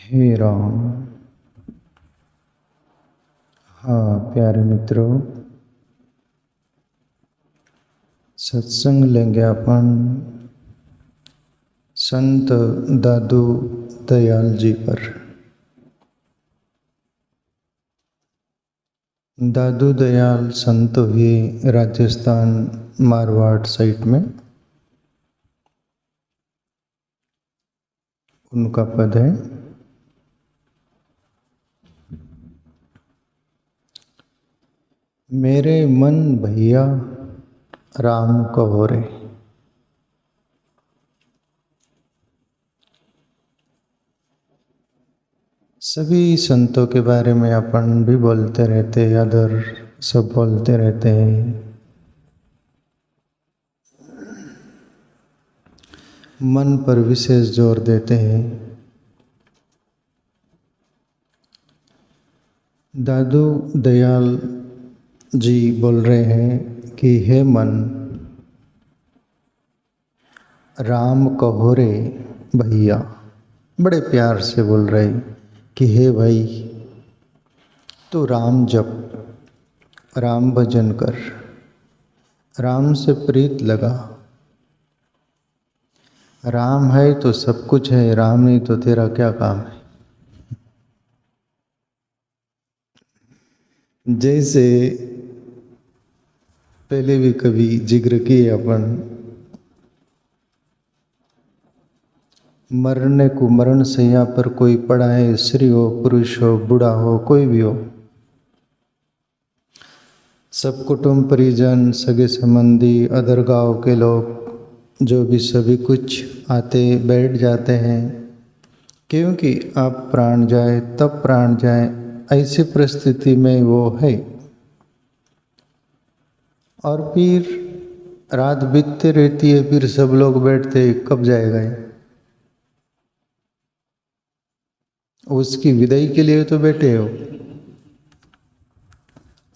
हे राम। हाँ प्यारे मित्रों, सत्संग लेंगे अपन संत दादू दयाल जी पर। दादू दयाल संत हुए राजस्थान मारवाड़ साइड में, उनका पद है। मेरे मन भैया राम कहो रे। सभी संतों के बारे में अपन भी बोलते रहते, अदर सब बोलते रहते हैं। मन पर विशेष जोर देते हैं। दादू दयाल जी बोल रहे हैं कि हे मन, राम कहो रे भैया। बड़े प्यार से बोल रहे कि हे भाई, तू राम जप, राम भजन कर, राम से प्रीत लगा। राम है तो सब कुछ है, राम नहीं तो तेरा क्या काम है। जैसे पहले भी कभी जिक्र किए अपन, मरने को मरण सैया पर कोई पड़ा है, स्त्री हो, पुरुष हो, बूढ़ा हो, कोई भी हो, सब कुटुंब परिजन, सगे संबंधी, अदर गांव के लोग, जो भी सभी कुछ आते बैठ जाते हैं, क्योंकि अब प्राण जाए तब प्राण जाए, ऐसी परिस्थिति में वो है। और फिर रात बीतते रहती है, फिर सब लोग बैठते कब जाएगा ये। उसकी विदाई के लिए तो बैठे हो।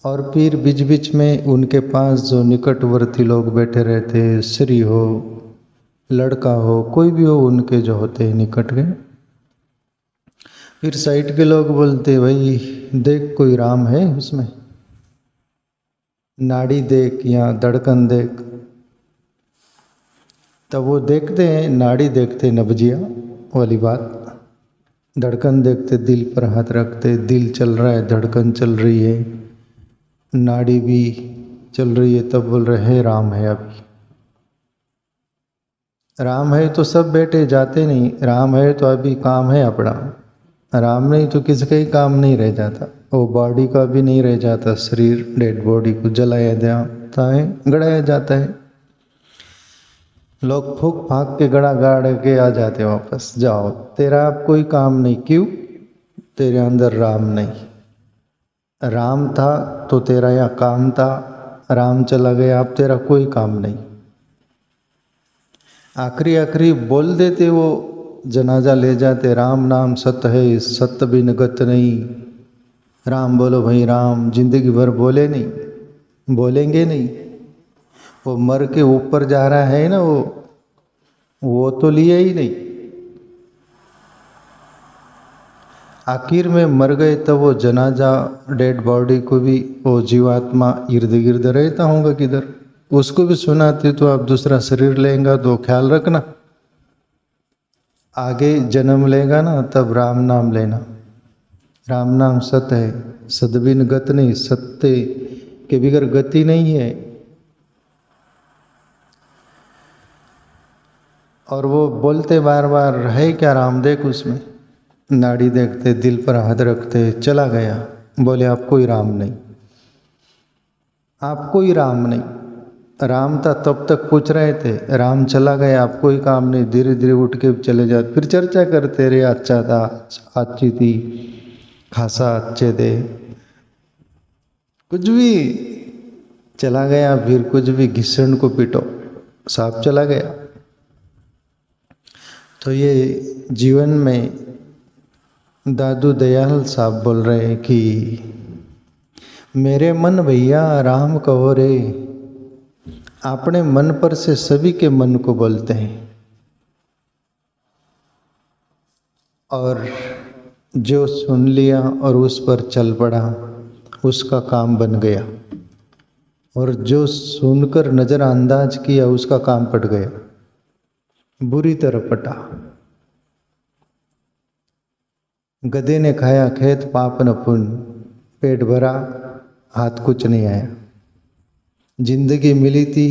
और फिर बीच बीच में उनके पास जो निकटवर्ती लोग बैठे रहते, स्त्री हो, लड़का हो, कोई भी हो, उनके जो होते हैं निकट के, फिर साइड के लोग बोलते भाई देख कोई राम है उसमें, नाड़ी देख या धड़कन देख। तब वो देखते हैं, नाड़ी देखते नब्जिया वाली बात, धड़कन देखते, दिल पर हाथ रखते, दिल चल रहा है, धड़कन चल रही है, नाड़ी भी चल रही है, तब बोल रहे हैं राम है। अभी राम है तो सब बैठे जाते नहीं, राम है तो अभी काम है अपना, राम नहीं तो किसका ही काम नहीं रह जाता, वो बॉडी का भी नहीं रह जाता, शरीर डेड बॉडी को जलाया जाता है, गड़ाया जाता है, लोग फूक फाक के गड़ा गाड़ के आ जाते वापस, जाओ तेरा अब कोई काम नहीं। क्यों? तेरे अंदर राम नहीं। राम था तो तेरा यहाँ काम था, राम चला गया अब तेरा कोई काम नहीं। आखिरी आखिरी बोल देते, वो जनाजा ले जाते, राम नाम सत्य है, सत्य बिन गत नहीं। राम बोलो भाई राम, जिंदगी भर बोले नहीं, बोलेंगे नहीं। वो मर के ऊपर जा रहा है ना, वो तो लिए ही नहीं। आखिर में मर गए तब वो जनाजा, डेड बॉडी को भी वो जीवात्मा इर्द गिर्द रहता होगा किधर, उसको भी सुनाते तो आप दूसरा शरीर लेगा तो ख्याल रखना, आगे जन्म लेगा ना तब राम नाम लेना। राम नाम सत्य है, सदबिन गत नहीं, सत्य के बिगर गति नहीं है। और वो बोलते बार बार है क्या राम देख, उसमें नाड़ी देखते, दिल पर हाथ रखते, चला गया, बोले आप कोई राम नहीं, आप कोई राम नहीं। राम था तब तक पूछ रहे थे, राम चला गया आप कोई काम नहीं, धीरे धीरे उठ के चले जाते, फिर चर्चा करते रहे, अच्छा था, अच्छी थी, खासा अच्छे थे, कुछ भी चला गया, फिर कुछ भी घिसण को पीटो, सांप चला गया। तो ये जीवन में दादू दयाल साहब बोल रहे हैं कि मेरे मन भैया राम कहो रे। अपने मन पर से सभी के मन को बोलते हैं। और जो सुन लिया और उस पर चल पड़ा उसका काम बन गया, और जो सुनकर नज़रअंदाज किया उसका काम पट गया, बुरी तरह पटा। गधे ने खाया खेत पाप न पुण्य, पेट भरा हाथ कुछ नहीं आया। जिंदगी मिली थी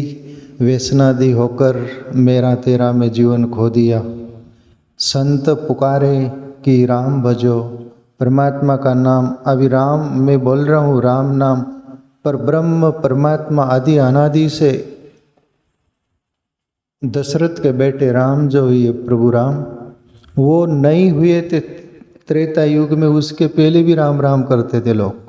व्यसनादि होकर, मेरा तेरा में जीवन खो दिया। संत पुकारे कि राम भजो, परमात्मा का नाम, अभी राम मैं बोल रहा हूँ राम नाम, पर ब्रह्म परमात्मा आदि अनादि से दशरथ के बेटे राम जो हुए प्रभु राम, वो नहीं हुए थे त्रेता युग में, उसके पहले भी राम राम करते थे लोग।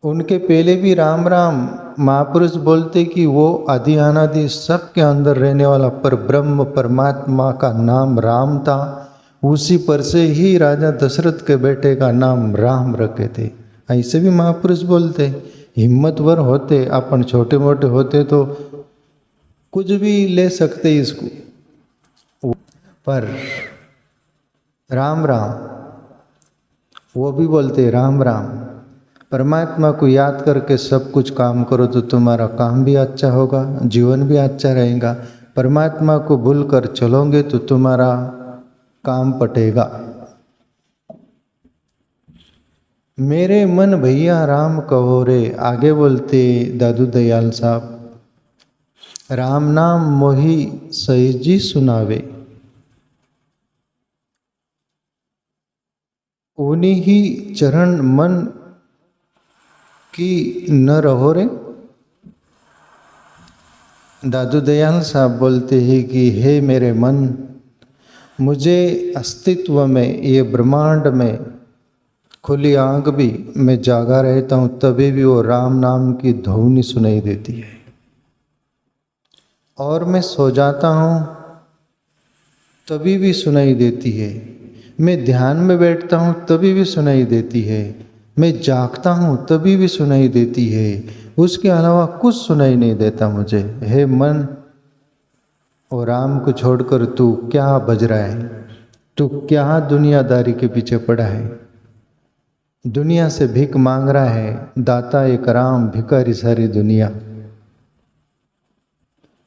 उनके पहले भी राम राम महापुरुष बोलते कि वो आदि अनादि सबके अंदर रहने वाला पर ब्रह्म परमात्मा का नाम राम था। उसी पर से ही राजा दशरथ के बेटे का नाम राम रखे थे। ऐसे भी महापुरुष बोलते, हिम्मतवर होते, अपन छोटे मोटे होते तो कुछ भी ले सकते इसको, पर राम राम वो भी बोलते राम राम। परमात्मा को याद करके सब कुछ काम करो तो तुम्हारा काम भी अच्छा होगा, जीवन भी अच्छा रहेगा। परमात्मा को भूल कर चलोगे तो तुम्हारा काम पटेगा। मेरे मन भैया राम कहो रे, आगे बोलते दादू दयाल साहब, राम नाम मोही सही सुनावे, उन्हीं ही चरण मन की न रहो रे। दादू दयाल साहब बोलते हैं कि हे मेरे मन, मुझे अस्तित्व में, ये ब्रह्मांड में खुली आंख भी मैं जागा रहता हूँ तभी भी वो राम नाम की ध्वनि सुनाई देती है, और मैं सो जाता हूँ तभी भी सुनाई देती है, मैं ध्यान में बैठता हूँ तभी भी सुनाई देती है, मैं जागता हूँ तभी भी सुनाई देती है, उसके अलावा कुछ सुनाई नहीं देता मुझे। हे मन, और राम को छोड़कर तू क्या बज रहा है, तू क्या दुनियादारी के पीछे पड़ा है, दुनिया से भीख मांग रहा है। दाता एक राम, भिखारी सारी दुनिया।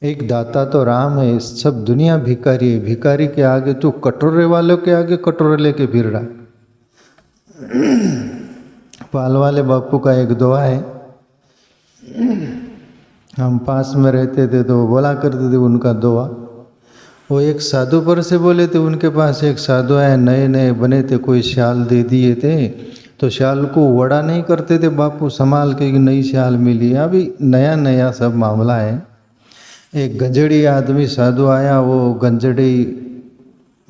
एक दाता तो राम है, सब दुनिया भिखारी है। भिखारी के आगे तू कटोरे वालों के आगे कटोरे लेके फिर रहा। पाल वाले बापू का एक दुआ है, हम पास में रहते थे तो वो बोला करते थे उनका दुआ। वो एक साधु पर से बोले थे, उनके पास एक साधु आए, नए नए बने थे, कोई शाल दे दिए थे, तो शाल को वड़ा नहीं करते थे बापू, संभाल के नई शाल मिली। अभी नया नया सब मामला है। एक गंजड़ी आदमी साधु आया, वो गंजड़ी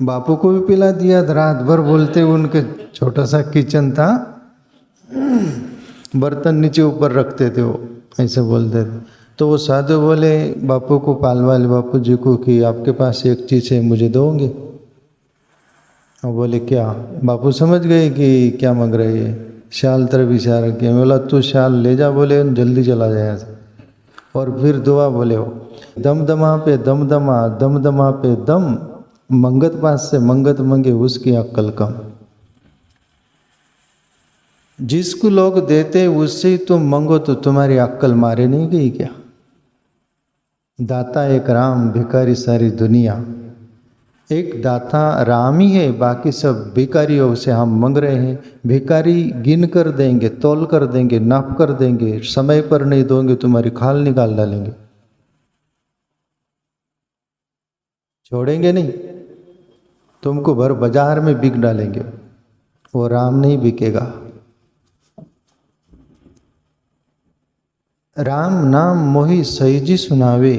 बापू को भी पिला दिया। रात भर बोलते, उनके छोटा सा किचन था, बर्तन नीचे ऊपर रखते थे, वो ऐसे बोलते थे। तो वो साधु बोले बापू को, पाल वाले बापू जी को, कि आपके पास एक चीज़ है, मुझे दोगे? और बोले क्या? बापू समझ गए कि क्या मांग रहे हैं। शाल तरफ इशारा किया। बोला तू शाल ले जा, बोले जल्दी चला जाए। और फिर दुआ बोले, हो दमदमा पे दमदमा, दमदमा पे दम, मंगत पास से मंगत मंगे उसकी अक्ल कम। जिसको लोग देते उससे ही तुम मंगो तो तुम्हारी अक्ल मारे नहीं गई क्या? दाता एक राम, भिखारी सारी दुनिया। एक दाता राम ही है, बाकी सब भिखारियों से हम मांग रहे हैं। भिखारी गिन कर देंगे, तौल कर देंगे, नाप कर देंगे, समय पर नहीं दोगे तुम्हारी खाल निकाल डालेंगे, छोड़ेंगे नहीं, तुमको भर बाजार में बिक डालेंगे। वो राम नहीं बिकेगा। राम नाम मोहि सही सुनावे,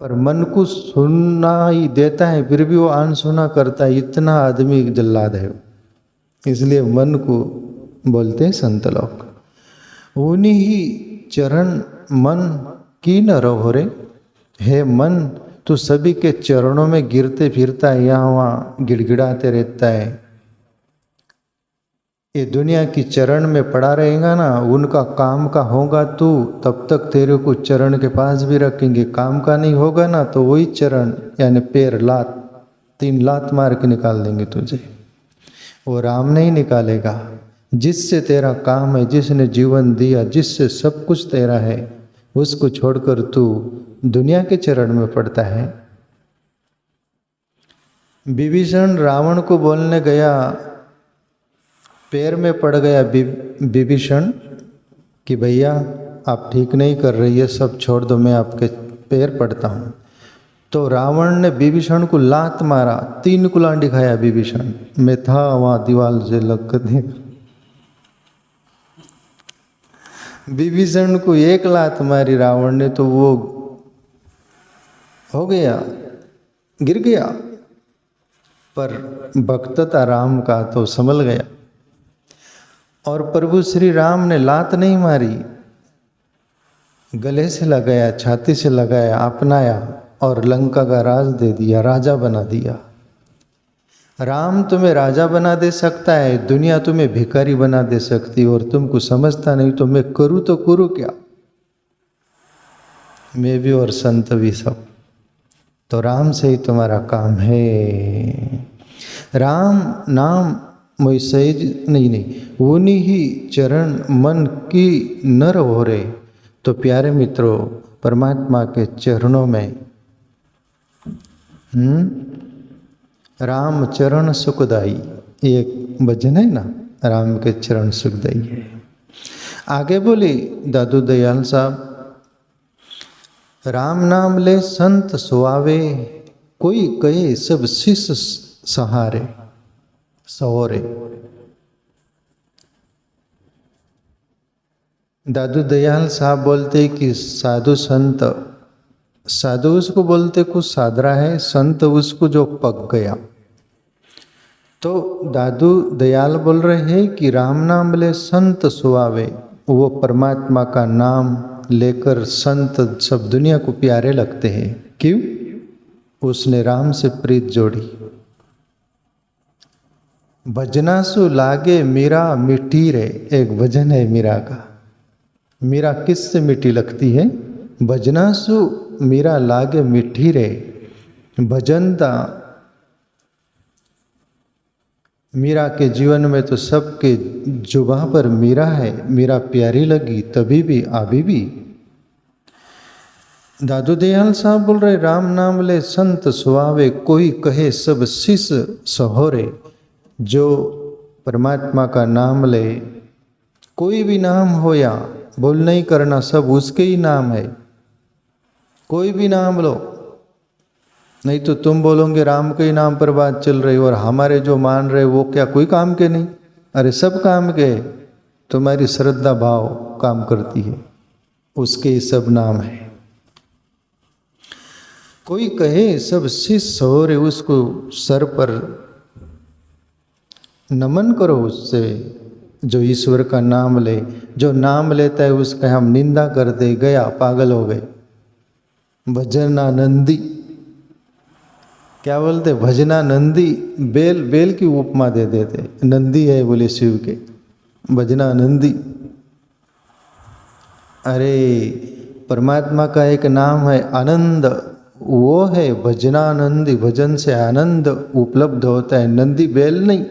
पर मन को सुनना ही देता है फिर भी वो अनसुना करता है। इतना आदमी जल्लाद है, इसलिए मन को बोलते हैं संत लोग। उन्हीं ही चरण मन की न रहो रे। हे मन, तू सभी के चरणों में गिरते फिरता है, यहाँ वहाँ गिड़गिड़ाते रहता है। ये दुनिया की चरण में पड़ा रहेगा ना, उनका काम का होगा तू, तब तक तेरे को चरण के पास भी रखेंगे। काम का नहीं होगा ना तो वही चरण यानी पैर लात 3 लात मार के निकाल देंगे तुझे। वो राम नहीं निकालेगा। जिससे तेरा काम है, जिसने जीवन दिया, जिससे सब कुछ तेरा है, उसको छोड़कर तू दुनिया के चरण में पड़ता है। विभीषण रावण को बोलने गया, पैर में पड़ गया विभीषण कि भैया आप ठीक नहीं कर रही है, सब छोड़ दो, मैं आपके पैर पड़ता हूँ। तो रावण ने विभीषण को लात मारा, 3 कुलांडी खाया विभीषण। मैं था वहाँ दीवाल से लग कर, विभीषण को 1 लात मारी रावण ने तो वो हो गया, गिर गया। पर भक्तता राम का तो संभल गया। और प्रभु श्री राम ने लात नहीं मारी, गले से लगाया, छाती से लगाया, अपनाया और लंका का राज दे दिया, राजा बना दिया। राम तुम्हें राजा बना दे सकता है, दुनिया तुम्हें भिखारी बना दे सकती है, और तुमको समझता नहीं तो मैं करूँ तो करूँ क्या, मैं भी और संत भी सब। तो राम से ही तुम्हारा काम है। राम नाम मोसैज नहीं, उन्हीं ही चरण मन की नर हो रे। तो प्यारे मित्रों, परमात्मा के चरणों में राम चरण सुखदाई, एक भजन है ना, राम के चरण सुखदाई है। आगे बोली दादू दयाल साहब, राम नाम ले संत सुआवे, कोई कहे सब शिष्य सहारे सहोरे। दादू दयाल साहब बोलते कि साधु संत, साधु उसको बोलते कुछ साधरा है, संत उसको जो पक गया। तो दादू दयाल बोल रहे हैं कि राम नाम ले संत सुआवे, वो परमात्मा का नाम लेकर संत सब दुनिया को प्यारे लगते हैं। क्यों? उसने राम से प्रीत जोड़ी। भजनासु लागे मीरा मिठी रे, एक भजन है मीरा का। मीरा किससे मीठी लगती है? भजनासु मीरा लागे मिठी रे, भजनता। मीरा के जीवन में तो सबके जुबां पर मीरा है, मीरा प्यारी लगी तभी भी अभी भी। दादू दयाल साहब बोल रहे राम नाम ले संत सुआवे, कोई कहे सब शिष्य सहोरे। जो परमात्मा का नाम ले, कोई भी नाम हो या बोल नहीं करना, सब उसके ही नाम है। कोई भी नाम लो, नहीं तो तुम बोलोगे राम के ही नाम पर बात चल रही और हमारे जो मान रहे वो क्या कोई काम के नहीं? अरे सब काम के, तुम्हारी श्रद्धा भाव काम करती है, उसके ही सब नाम है। कोई कहे सब शिष्य हो रे, उसको सर पर नमन करो उससे, जो ईश्वर का नाम ले। जो नाम लेता है उसका हम निंदा कर दे, गया पागल हो गए। भजनानंदी क्या बोलते? भजनानंदी, बेल बेल की उपमा दे देते, नंदी है बोले शिव के, भजनानंदी। अरे परमात्मा का एक नाम है आनंद, वो है भजनानंदी। भजन से आनंद उपलब्ध होता है, नंदी बेल नहीं।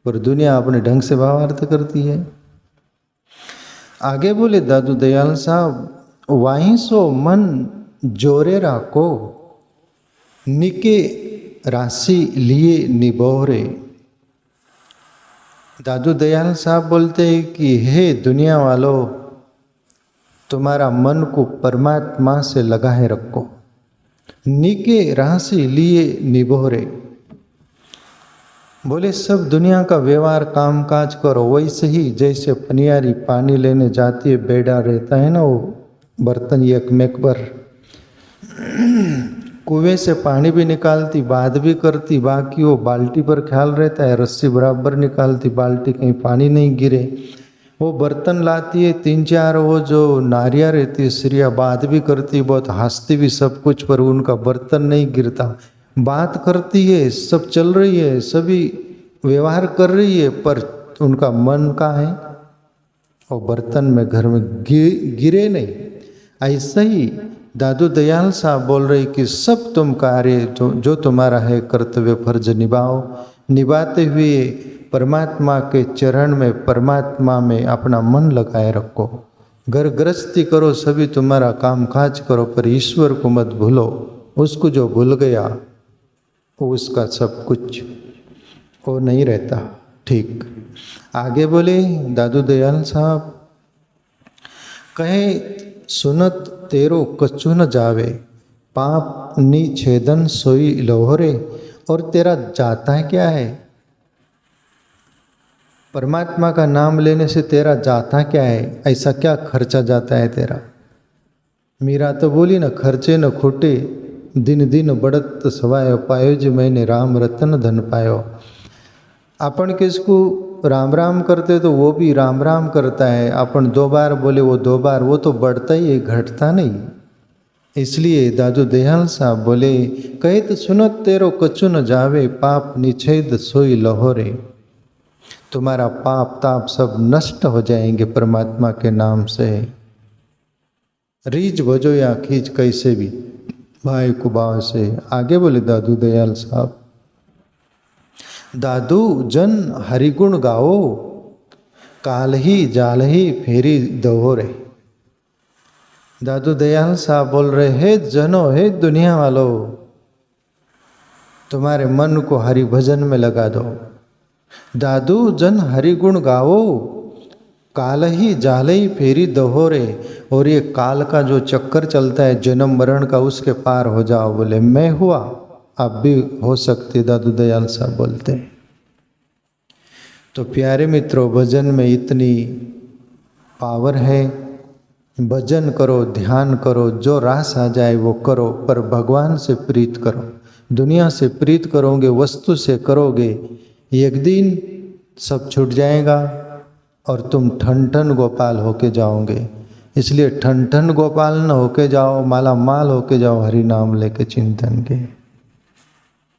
और दुनिया अपने ढंग से भावार्थ करती है। आगे बोले दादू दयाल साहब, वाही सो मन जोरे राको, निके राशि लिए निबोरे। दादू दयाल साहब बोलते हैं कि हे दुनिया वालों, तुम्हारा मन को परमात्मा से लगाए रखो। निके राशि लिए निबोरे, बोले सब दुनिया का व्यवहार काम काज करो। वैसे ही जैसे पनियारी पानी लेने जाती है, बेड़ा रहता है ना वो बर्तन एक में पर, कुएं से पानी भी निकालती, बात भी करती, बाकी वो बाल्टी पर ख्याल रहता है, रस्सी बराबर निकालती, बाल्टी कहीं पानी नहीं गिरे। वो बर्तन लाती है, 3-4 वो जो नारियाँ रहती है स्त्रियाँ, बात भी करती, बहुत हंसती भी सब कुछ, पर उनका बर्तन नहीं गिरता। बात करती है, सब चल रही है, सभी व्यवहार कर रही है, पर उनका मन का है और बर्तन में घर में गिरे नहीं। ऐसा ही दादू दयाल साहब बोल रहे कि सब तुम कार्य जो तुम्हारा है कर्तव्य फर्ज निभाओ, निभाते हुए परमात्मा के चरण में परमात्मा में अपना मन लगाए रखो। घर गृहस्थी करो, सभी तुम्हारा काम काज करो, पर ईश्वर को मत भूलो। उसको जो भूल गया वो उसका सब कुछ वो नहीं रहता। ठीक आगे बोले दादू दयाल साहब, कहे सुनत तेरो कछु न जावे, पाप नी छेदन सोई लोहरे। और तेरा जाता क्या है? परमात्मा का नाम लेने से तेरा जाता क्या है? ऐसा क्या खर्चा जाता है तेरा? मीरा तो बोली न खर्चे न खोटे, दिन दिन बढ़त सवायो, पायो जो मैंने राम रतन धन पायो। अपन किसको राम राम करते तो वो भी राम राम करता है, अपन 2 बार बोले वो 2 बार, वो तो बढ़ता ही है, घटता नहीं। इसलिए दादू दयाल साहब बोले, कहे तो सुनत तेरो कछु न जावे, पाप निछेद सोई लहोरे। तुम्हारा पाप ताप सब नष्ट हो जाएंगे परमात्मा के नाम से। रीझ भजो या खींच कैसे भी भाई को भाव से। आगे बोले दादू दयाल साहब, दादू जन हरिगुण गाओ, काल ही जाल ही फेरी दोहरे। दादू दयाल साहब बोल रहे, हे जनो, हे दुनिया वालों, तुम्हारे मन को हरि भजन में लगा दो। दादू जन हरिगुण गाओ, काल ही जाल ही फेरी दोहरे। और ये काल का जो चक्कर चलता है जन्म मरण का, उसके पार हो जाओ। बोले मैं हुआ, आप भी हो सकते, दादू दयाल साहब बोलते हैं। तो प्यारे मित्रों, भजन में इतनी पावर है। भजन करो, ध्यान करो, जो रास आ जाए वो करो, पर भगवान से प्रीत करो। दुनिया से प्रीत करोगे, वस्तु से करोगे, एक दिन सब छूट जाएगा और तुम ठन ठन गोपाल होके जाओगे। इसलिए ठन ठन गोपाल न होके जाओ, माला माल होके जाओ हरि नाम लेके चिंतन के।